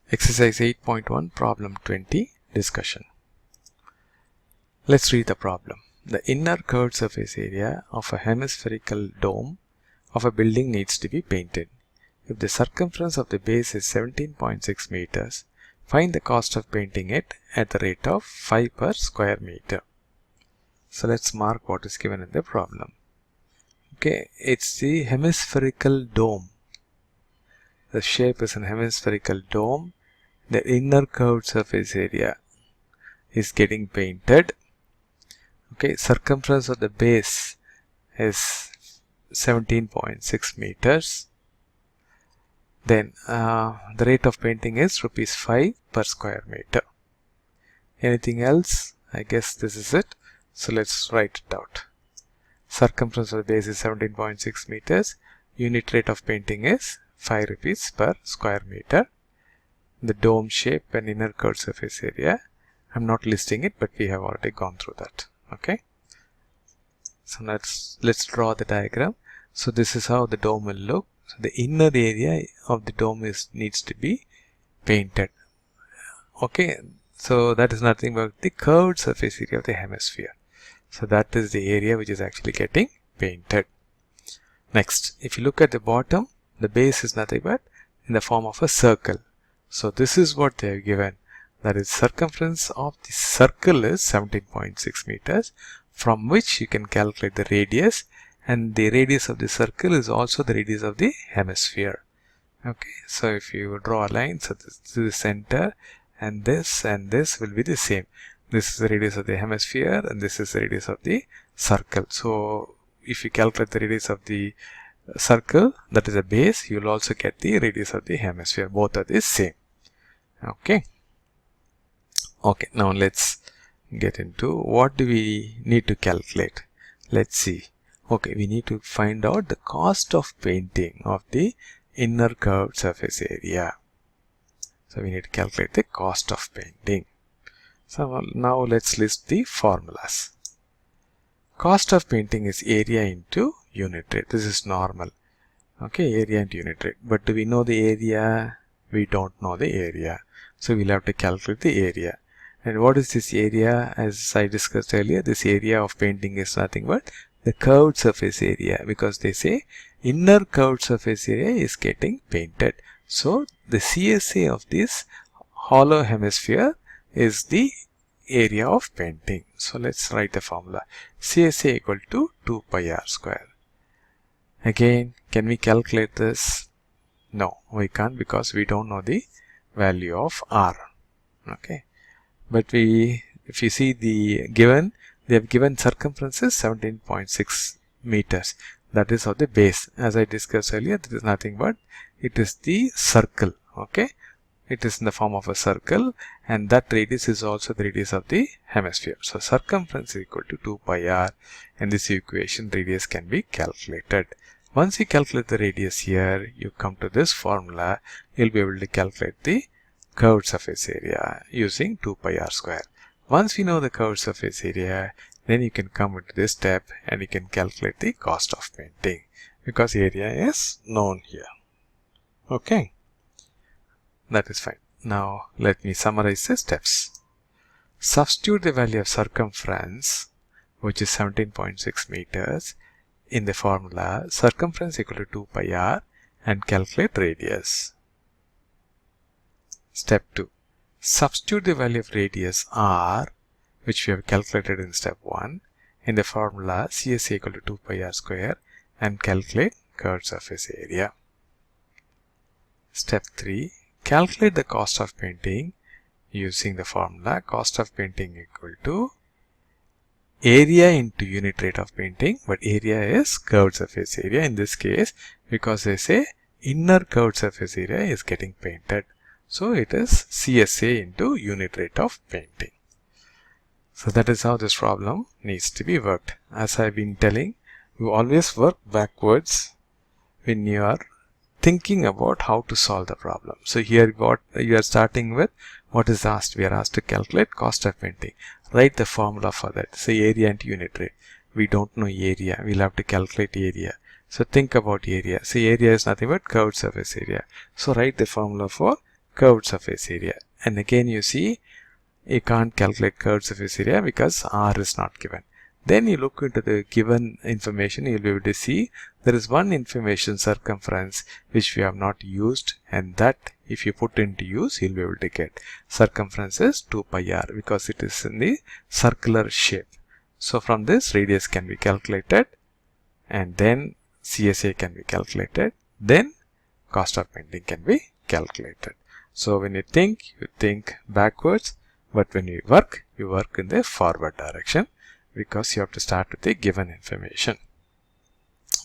Exercise 8.1 Problem 20 Discussion. Let's read the problem. The inner curved surface area of a hemispherical dome of a building needs to be painted. If the circumference of the base is 17.6 meters, find the cost of painting it at the rate of 5 per square meter. So let's mark what is given in the problem. Okay, it's the hemispherical dome. The shape is an hemispherical dome. The inner curved surface area is getting painted. Okay, circumference of the base is 17.6 meters. Then the rate of painting is rupees 5 per square meter. Anything else? I guess this is it. So let's write it out. Circumference of the base is 17.6 meters. Unit rate of painting is 5 rupees per square meter. The dome shape and inner curved surface area, I'm not listing it, but we have already gone through that. Okay, so let's draw the diagram. So this is how the dome will look. So the inner area of the dome needs to be painted. Okay, so that is nothing but the curved surface area of the hemisphere. So that is the area which is actually getting painted. Next, if you look at the bottom, the base is nothing but in the form of a circle. So this is what they have given. That is, circumference of the circle is 17.6 meters, from which you can calculate the radius, and the radius of the circle is also the radius of the hemisphere. Okay, so if you draw a line, so this is the center, and this will be the same. This is the radius of the hemisphere, and this is the radius of the circle. So if you calculate the radius of the circle, that is a base, you will also get the radius of the hemisphere. Both are the same. Okay, now let's get into what do we need to calculate. Let's see. Okay, we need to find out the cost of painting of the inner curved surface area. So we need to calculate the cost of painting. So now let's list the formulas. Cost of painting is area into unit rate. This is normal. Okay, area into unit rate. But do we know the area? We don't know the area. So we'll have to calculate the area. And what is this area? As I discussed earlier, this area of painting is nothing but the curved surface area, because they say inner curved surface area is getting painted. So the CSA of this hollow hemisphere is the area of painting. So let's write the formula. CSA equal to 2 pi r square. Again, can we calculate this? No, we can't, because we don't know the value of r. Okay, but if you see the given, they have given circumference is 17.6 meters. That is of the base. As I discussed earlier, this is nothing but it is the circle. Okay, it is in the form of a circle, and that radius is also the radius of the hemisphere. So circumference is equal to 2 pi r, and this equation radius can be calculated. Once you calculate the radius here, you come to this formula, you'll be able to calculate the curved surface area using 2 pi r square. Once we know the curved surface area, then you can come into this step and you can calculate the cost of painting, because area is known here. Okay, that is fine. Now let me summarize the steps. Substitute the value of circumference, which is 17.6 meters, in the formula circumference equal to 2 pi r, and calculate radius. Step 2. Substitute the value of radius r, which we have calculated in step 1, in the formula CSA equal to 2 pi r square, and calculate curved surface area. Step 3. Calculate the cost of painting using the formula cost of painting equal to area into unit rate of painting, but area is curved surface area in this case, because they say inner curved surface area is getting painted. So it is CSA into unit rate of painting. So that is how this problem needs to be worked. As I've been telling, you always work backwards when you are thinking about how to solve the problem. So here what you are starting with, what is asked? We are asked to calculate cost of painting. Write the formula for that. Say area into unit rate. We don't know area. We'll have to calculate area. So think about area. See, area is nothing but curved surface area. So write the formula for curved surface area. And again you see you can't calculate curved surface area because R is not given. Then you look into the given information, you'll be able to see there is one information, circumference, which we have not used, and that if you put into use, you'll be able to get. Circumference is 2 pi r because it is in the circular shape. So from this, radius can be calculated, and then CSA can be calculated, then cost of painting can be calculated. So when you think backwards, but when you work in the forward direction, because you have to start with the given information.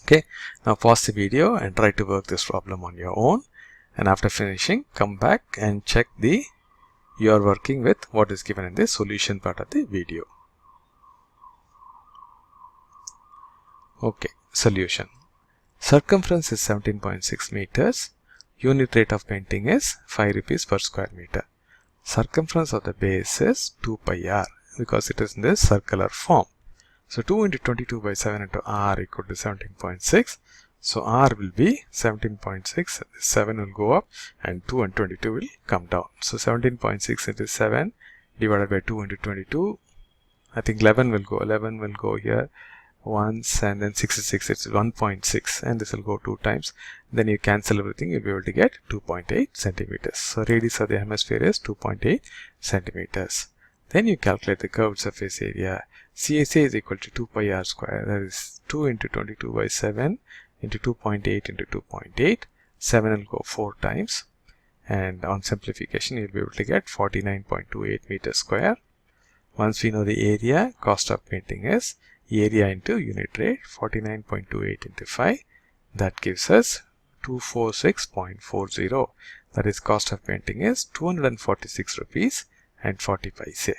Okay, now pause the video and try to work this problem on your own, and after finishing, come back and check you are working with what is given in the solution part of the video. Okay, solution. Circumference is 17.6 meters. Unit rate of painting is 5 rupees per square meter. Circumference of the base is 2 pi r because it is in the circular form. So 2 into 22 by 7 into r equal to 17.6. So r will be 17.6, 7 will go up, and 2 and 22 will come down. So 17.6 into 7 divided by 2 into 22, I think 11 will go here once, and then 66, it's 1.6, and this will go 2 times. Then you cancel everything, you'll be able to get 2.8 centimeters. So radius of the hemisphere is 2.8 centimeters. Then you calculate the curved surface area. CSA is equal to 2 pi r square, that is 2 into 22 by 7 into 2.8 into 2.8. 7 will go 4 times, and on simplification you'll be able to get 49.28 meters square. Once we know the area, cost of painting is area into unit rate, 49.28 into 5, that gives us 246.40. that is cost of painting is 246 rupees and 40 paise.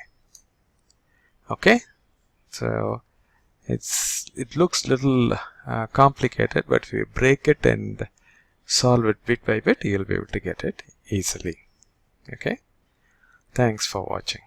Okay, so it looks little complicated, but if you break it and solve it bit by bit, you'll be able to get it easily. Okay, thanks for watching.